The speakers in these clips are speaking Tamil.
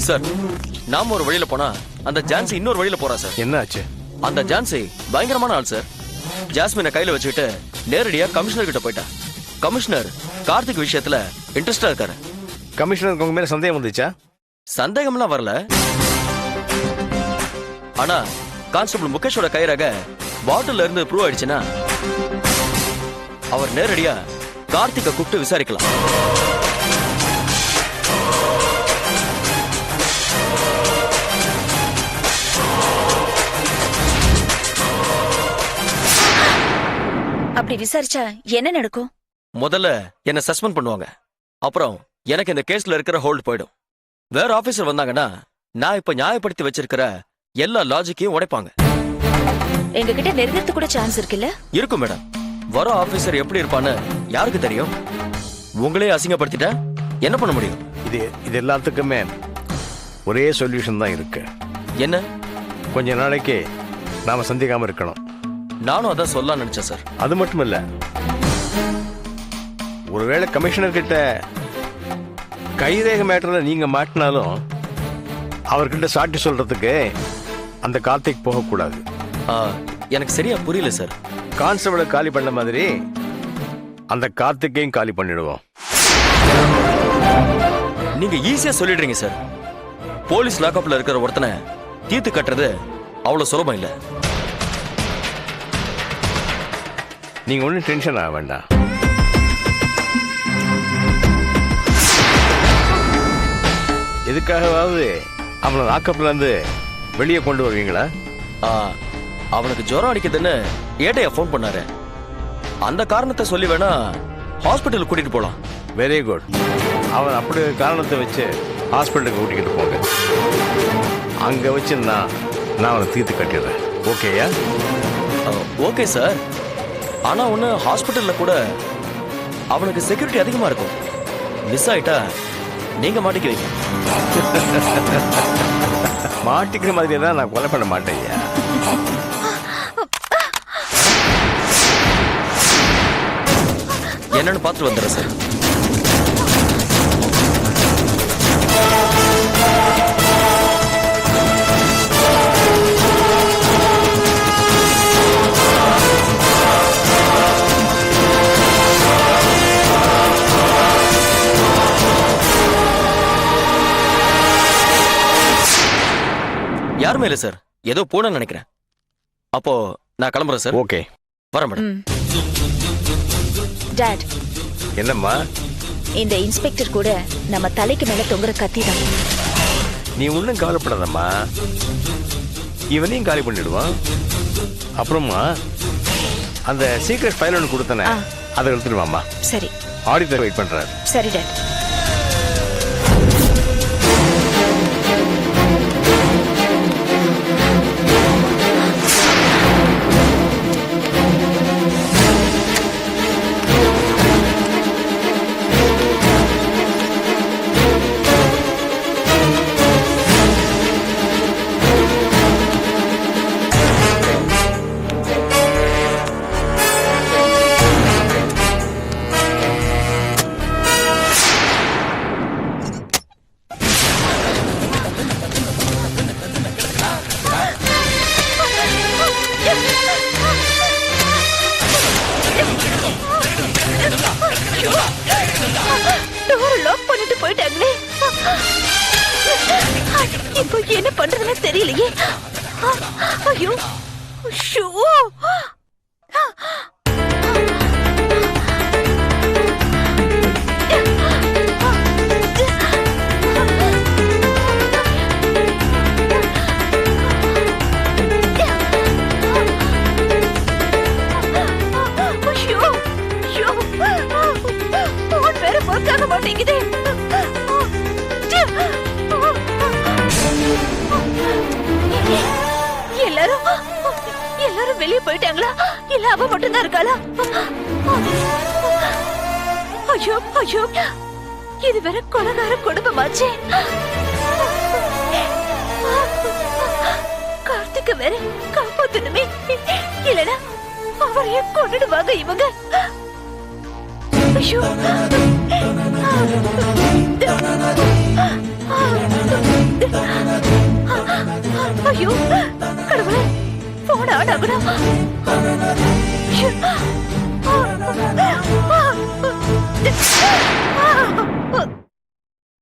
சார், நாம ஒரு வழியில போனா அந்த ஜான்சி இன்னொரு வழியில போறா சார். என்ன ஆச்சு? அந்த ஜான்சி பயங்கரமான ஆள் சார். ஜாஸ்மினை கையில வச்சுக்கிட்டு நேரடியா கமிஷனர் கிட்ட போயிட்டா. கமிஷனர் கார்த்திக் விஷயத்துல இன்ட்ரெஸ்டா இருக்காரு. கமிஷனருக்கு உங்க மேல சந்தேகம் வந்துச்சா? சந்தேகம்லாம் வரல. ஆனா கான்ஸ்டபிள் முகேஷோட கைரக பாட்டில் இருந்து ப்ரூவ் ஆயிடுச்சுன்னா அவர் நேரடியா கார்த்திகை கூப்பிட்டு விசாரிக்கலாம். அப்படி விசாரிச்சா என்ன நடக்கும்? முதல்ல என்ன சஸ்பெண்ட் பண்ணுவாங்க. அப்புறம் எனக்கு இந்த கேஸ்ல இருக்கிற ஹோல்ட் போயிடும். வேற ஆபீசர் வந்தாங்கன்னா நான் இப்ப நியாயப்படுத்தி வச்சிருக்கிற எல்லா லாஜிக்கையும் உடைப்பாங்க. எங்க கிட்ட நெருங்கிறது கூட சான்ஸ் இருக்குல்ல? இருக்கும் மேடம். வர ஆபீசர் எப்படி இருப்பான்னு யாருக்கு தெரியும்? உங்களே அசிங்கப்படுத்திட்டா என்ன பண்ண முடியும்? இது எல்லாத்துக்குமே ஒரே சொல்யூஷன் தான் இருக்கு. என்ன? கொஞ்ச நாளைக்கு நாம சந்திக்காம இருக்கணும். நானும் அதான் சொல்லலாம் நினைச்சேன் சார். அது மட்டும் இல்ல, ஒருவேளை கமிஷனர் கிட்ட கைரேக மேட்டர்ல நீங்க மாட்டினாலும் அவர்கிட்ட சாட்டி சொல்றதுக்கு அந்த கார்த்திக் போகக்கூடாது. எனக்கு சரியா புரியல சார். கான்ஸ்டபிளை காலி பண்ண மாதிரி அந்த கார்த்திகையும் காலி பண்ணிடுவோம். நீங்க ஈஸியா சொல்லிடுறீங்க சார். போலீஸ் லாக்அப்ல இருக்கிற ஒருத்தனை தீர்த்து கட்டுறது அவ்வளவு சுலபம் இல்ல. நீங்க ஒன்னும் டென்ஷன் ஆக வேண்டாம். எதுக்காகவாவது அவனை லாக்அப்ல இருந்து வெளியே கொண்டு வருவீங்களா? அவனுக்கு ஜுரம் அடிக்குதுன்னு ஏட்டையா போன் பண்ணாரு. அந்த காரணத்தை சொல்லி வேணா ஹாஸ்பிட்டலுக்கு கூட்டிட்டு போலாம். Very good. அவன் அப்படி ஒரு காரணத்தை வச்சு ஹாஸ்பிட்டலுக்கு கூட்டிக்கிட்டு போங்க. அங்க வச்சு நான் அவனை தீர்த்து கட்டிடுறேன். ஓகேயா? Okay sir. ஆனா ஒண்ணு, ஹாஸ்பிட்டல்ல கூட அவனுக்கு செக்யூரிட்டி அதிகமா இருக்கும். மிஸ் ஆயிட்டா நீங்க மாட்டிக்குவீங்க. மாட்டிக்கிற மாதிரி தான் நான் கொலை பண்ண மாட்டேன். என்னன்னு பார்த்துட்டு வந்துடுறேன் சார். யாருமே இல்ல சார். ஏதோ போன நினைக்கிறேன். அப்போ நான் கிளம்புறேன் சார். ஓகே, வரேன் மேடம். டாட், என்னம்மா? இந்த இன்ஸ்பெக்டர் கூட நம்ம தலைக்கு மேல தொங்குற கத்தி தான். நீ ஒன்னும் கவலைப்படாதம்மா, இவனையும் காலி பண்ணிடுவான். அப்புறமா அந்த சீக்ரெட் ஃபைல் ஒன்று கொடுத்தனே, அதை எடுத்துடுவாம்மா. சரி, ஆடிட்டர் வெயிட் பண்றாரு. சரி டாட். இப்போ என்ன பண்றதுன்னு தெரியலையே. ஐயோ, ஷூ. வேற ஒர்க் ஆக மாட்டேங்குது. எல்லாரும் வெளியே போயிட்டாங்களா? இல்ல அவ மட்டும் தான் இருக்காளா? ஐயோ ஐயோ, இது வேற கொலகார குடும்பமாச்சே. கார்த்திக் வேற காப்பாத்தணுமே, இல்லனா அவரையே கொன்னுடுவாங்க இவங்க. ஐயோ ஐயோ கடவுளே போன் ஆன் ஆகணும்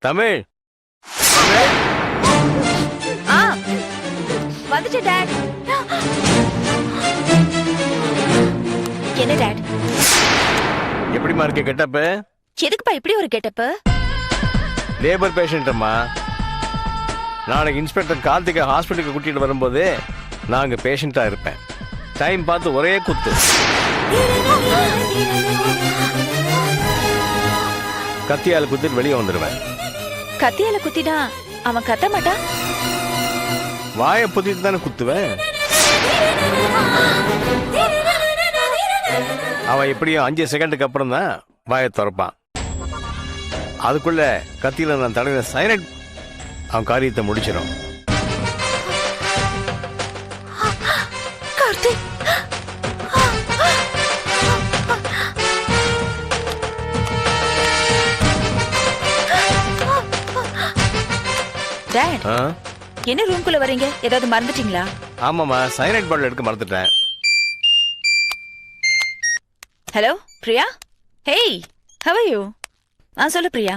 தமிழ் வந்துட்டு டாட். என்ன டாட்? எப்படிமா இருக்க கெட்டப்பு? எதுக்குப்பா இப்படி ஒரு கெட்டப்பு? லேபர் பேஷண்ட் அம்மா. நாளைக்கு இன்ஸ்பெக்டர் கார்த்திகை ஹாஸ்பிட்டலுக்கு கூட்டிட்டு வரும்போது நான் அங்க பேஷண்டா இருப்பேன். டைம் பார்த்து ஒரே குத்து. கத்தியால குத்திட்டு வெளியே வந்துடுவேன். கத்தியால குத்தினா அவன் கத்த மாட்டான்? வாயை புத்திட்டு தானே குத்துவேன். அவன் எப்படியும் 5 செகண்டுக்கு அப்புறம் தான் வாயை திறப்பான். அதுக்குள்ள கத்தியில நான் தடவை சைலண்ட் அவன் காரியத்தை முடிச்சிடும். டாட், என்ன ரூம்குள்ள வரீங்க? ஏதாவது மறந்துட்டீங்களா? ஆமாமா, சைலண்ட் பாட்டில் எடுக்க மறந்துட்டேன். Hello Priya. Hey, how are you? சொல்லு பிரியா.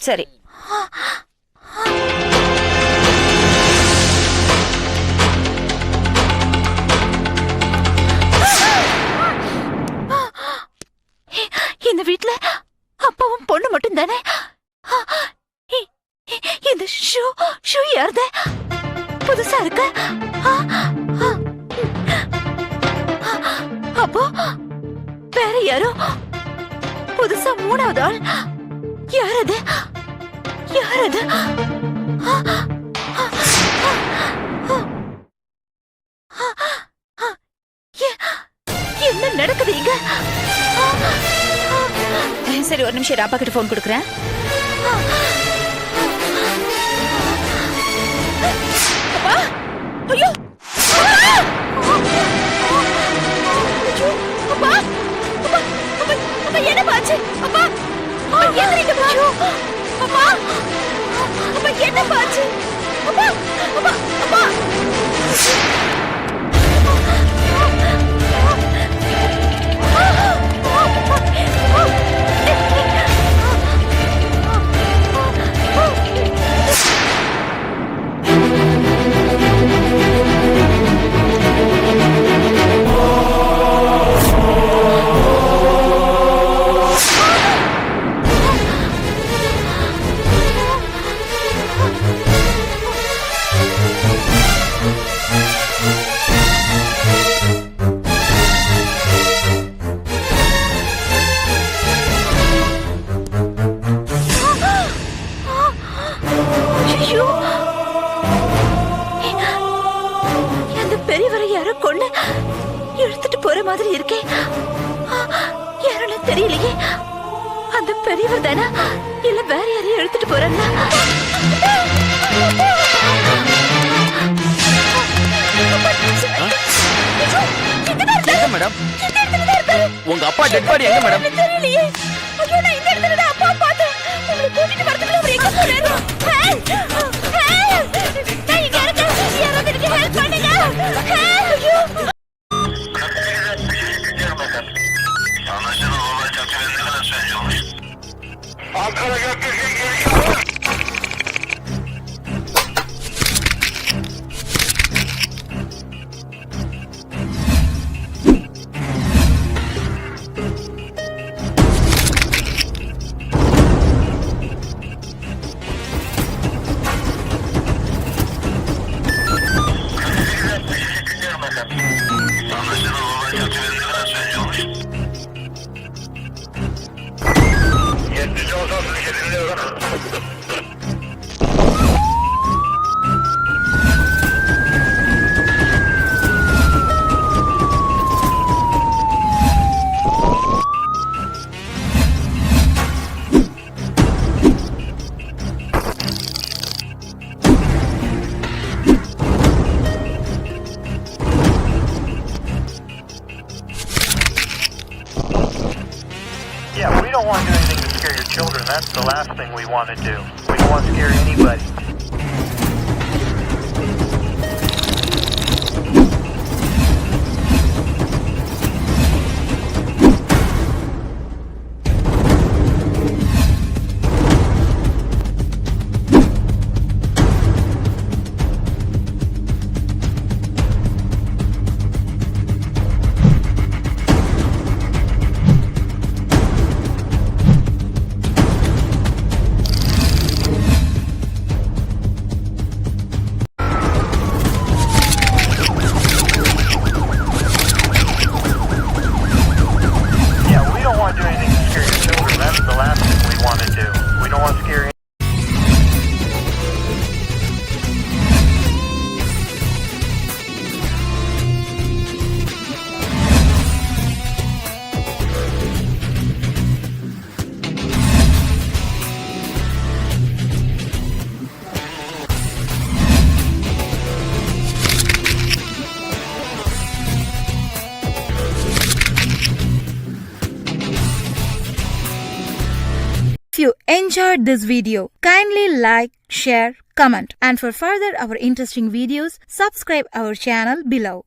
சரி. இந்த வீட்ல அப்பாவும் பொண்ணு மட்டும் தானே? இந்த ஷூ யாருது? புதுசா இருக்கு. அப்போ வேற யாரோ புதுசா 3வது ஆள். யாரது? யாரது? என்ன நடக்குது இங்க? சரி, ஒரு நிமிஷம் அப்பா கிட்ட போன் கொடுக்குறேன். அப்பா, ஐயோ, அப்பா, அப்பா, என்ன பாச்சு? அப்பா, எந்திரிக்க பாரு. அப்பா, அப்பா, என்ன பாச்சு? அப்பா, அப்பா, அப்பா. எடுத்துட்டு போற மாதிரி இருக்கே. யாருன்னு தெரியலையே. அந்த பெரியவர் தானா இல்ல வேற யாரையும் எடுத்துட்டு போறாங்களா? மேடம், உங்க அப்பா டெட் பாடி எங்க மேடம்? தெரியலையே. ஐயோ, நான் இந்த இடத்துல தான் அப்பா பார்த்தேன். உங்களை கூட்டிட்டு வரதுக்குள்ள அவர் எங்க போறாரு? நான் இங்க இருக்கேன். யாராவது எனக்கு ஹெல்ப் பண்ணுங்க. ஐயோ, Yeah, we don't want to do anything to scare your children. That's the last thing we want to do. We don't want to scare anybody. Yeah, we don't want to do anything to scare your children. That's the last thing we want to do. We don't want to scare If you enjoyed this video, kindly like, share, comment, and for further our interesting videos, subscribe our channel below.